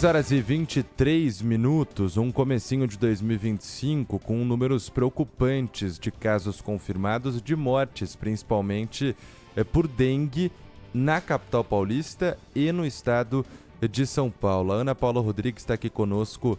Horas e 23 minutos, um comecinho de 2025 com números preocupantes de casos confirmados de mortes, principalmente por dengue na capital paulista e no estado de São Paulo. A Ana Paula Rodrigues está aqui conosco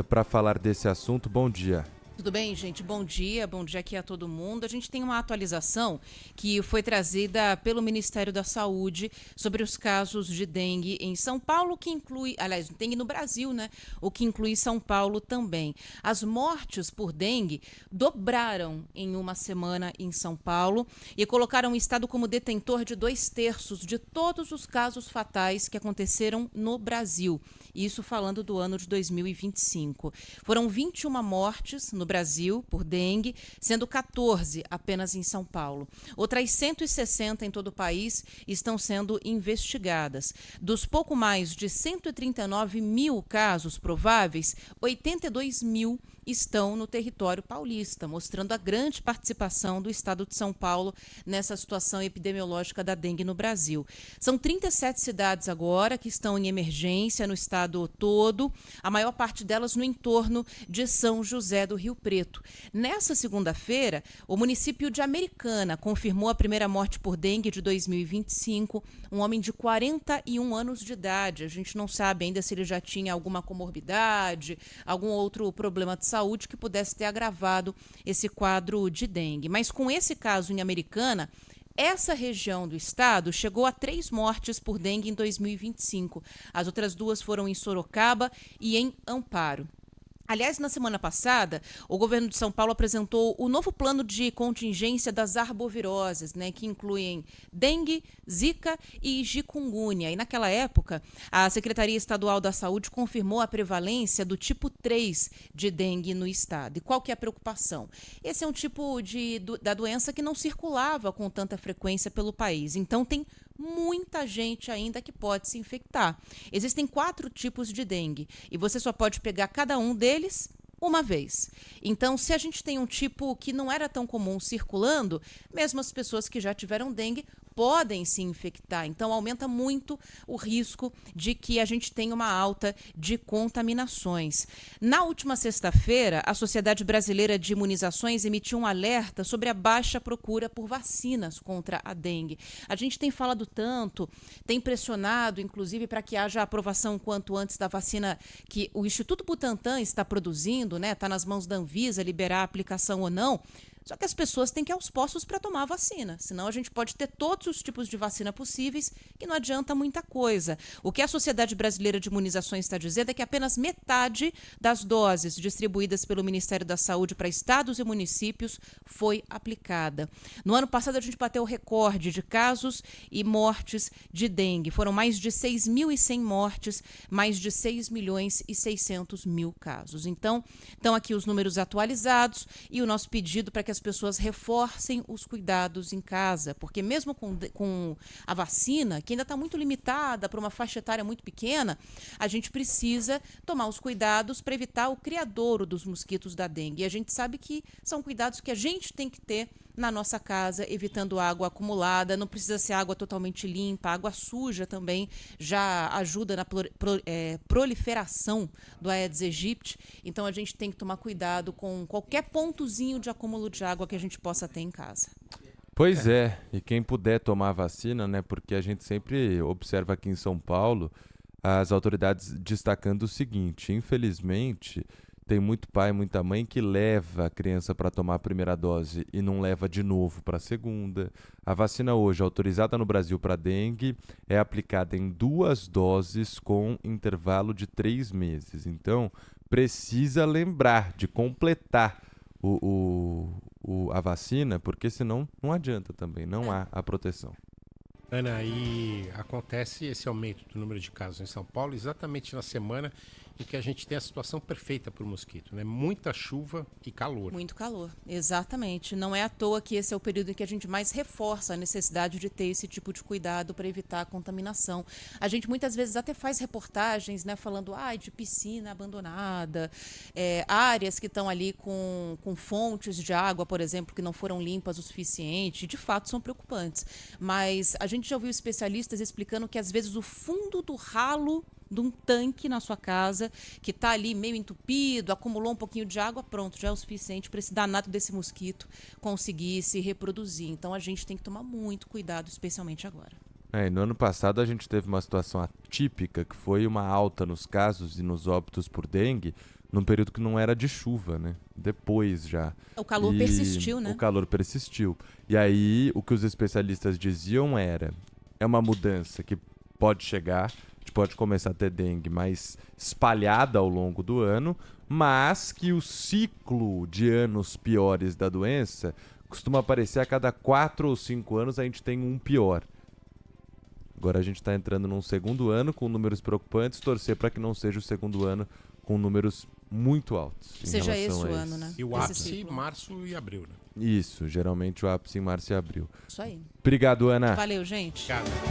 para falar desse assunto. Bom dia. Tudo bem, gente? Bom dia aqui a todo mundo. A gente tem uma atualização que foi trazida pelo Ministério da Saúde sobre os casos de dengue em São Paulo, que inclui, aliás, dengue no Brasil, né? O que inclui São Paulo também. As mortes por dengue dobraram em uma semana em São Paulo e colocaram o estado como detentor de 2/3 de todos os casos fatais que aconteceram no Brasil. Isso falando do ano de 2025. Foram 21 mortes no Brasil por dengue, sendo 14 apenas em São Paulo. Outras 160 em todo o país estão sendo investigadas. Dos pouco mais de 139 mil casos prováveis, 82 mil estão no território paulista, mostrando a grande participação do estado de São Paulo nessa situação epidemiológica da dengue no Brasil. São 37 cidades agora que estão em emergência no estado todo, a maior parte delas no entorno de São José do Rio Preto. Nessa segunda-feira, o município de Americana confirmou a primeira morte por dengue de 2025, um homem de 41 anos de idade. A gente não sabe ainda se ele já tinha alguma comorbidade, algum outro problema de saúde que pudesse ter agravado esse quadro de dengue. Mas com esse caso em Americana, essa região do estado chegou a 3 mortes por dengue em 2025. As outras 2 foram em Sorocaba e em Amparo. Aliás, na semana passada, o governo de São Paulo apresentou o novo plano de contingência das arboviroses, né, que incluem dengue, zika e chikungunya. E naquela época, a Secretaria Estadual da Saúde confirmou a prevalência do tipo 3 de dengue no estado. E qual que é a preocupação? Esse é um tipo da doença que não circulava com tanta frequência pelo país. Então, tem muita gente ainda que pode se infectar. Existem 4 tipos de dengue e você só pode pegar cada um deles uma vez. Então, se a gente tem um tipo que não era tão comum circulando, mesmo as pessoas que já tiveram dengue podem se infectar. Então, aumenta muito o risco de que a gente tenha uma alta de contaminações. Na última sexta-feira, a Sociedade Brasileira de Imunizações emitiu um alerta sobre a baixa procura por vacinas contra a dengue. A gente tem falado tanto, tem pressionado, inclusive, para que haja aprovação quanto antes da vacina que o Instituto Butantan está produzindo, né? Está nas mãos da Anvisa liberar a aplicação ou não. Só que as pessoas têm que ir aos postos para tomar a vacina, senão a gente pode ter todos os tipos de vacina possíveis que não adianta muita coisa. O que a Sociedade Brasileira de Imunizações está dizendo é que apenas metade das doses distribuídas pelo Ministério da Saúde para estados e municípios foi aplicada. No ano passado, a gente bateu o recorde de casos e mortes de dengue. Foram mais de 6.100 mortes, mais de 6.600.000 casos. Então, estão aqui os números atualizados e o nosso pedido para que as pessoas reforcem os cuidados em casa, porque mesmo com a vacina, que ainda está muito limitada para uma faixa etária muito pequena, a gente precisa tomar os cuidados para evitar o criadouro dos mosquitos da dengue. E a gente sabe que são cuidados que a gente tem que ter na nossa casa, evitando água acumulada. Não precisa ser água totalmente limpa, água suja também já ajuda na proliferação do Aedes aegypti. Então a gente tem que tomar cuidado com qualquer pontozinho de acúmulo de água que a gente possa ter em casa. Pois é, e quem puder tomar vacina, né, porque a gente sempre observa aqui em São Paulo as autoridades destacando o seguinte: infelizmente tem muito pai, muita mãe que leva a criança para tomar a primeira dose e não leva de novo para a segunda. A vacina hoje, autorizada no Brasil para dengue, é aplicada em 2 doses com intervalo de 3 meses. Então, precisa lembrar de completar a vacina, porque senão não adianta também, não há a proteção. Ana, e acontece esse aumento do número de casos em São Paulo exatamente na semana em que a gente tem a situação perfeita para o mosquito, né? Muita chuva e calor. Muito calor, exatamente. Não é à toa que esse é o período em que a gente mais reforça a necessidade de ter esse tipo de cuidado para evitar a contaminação. A gente muitas vezes até faz reportagens, né, falando de piscina abandonada, áreas que estão ali com fontes de água, por exemplo, que não foram limpas o suficiente. De fato, são preocupantes. Mas a gente gente já ouviu especialistas explicando que às vezes o fundo do ralo de um tanque na sua casa, que está ali meio entupido, acumulou um pouquinho de água, pronto, já é o suficiente para esse danado desse mosquito conseguir se reproduzir. Então a gente tem que tomar muito cuidado, especialmente agora. E no ano passado a gente teve uma situação atípica, que foi uma alta nos casos e nos óbitos por dengue, num período que não era de chuva, né? Depois já. O calor persistiu, né? O calor persistiu. E aí, o que os especialistas diziam é uma mudança que pode chegar, a gente pode começar a ter dengue mais espalhada ao longo do ano, mas que o ciclo de anos piores da doença costuma aparecer a cada 4 ou 5 anos a gente tem um pior. Agora a gente está entrando num segundo ano com números preocupantes, torcer para que não seja o segundo ano com números muito altos. Seja esse o ano, né? E o Esse ápice ciclo. março e abril, né? Isso, geralmente o ápice em março e abril. Isso aí. Obrigado, Ana. Valeu, gente. Obrigado.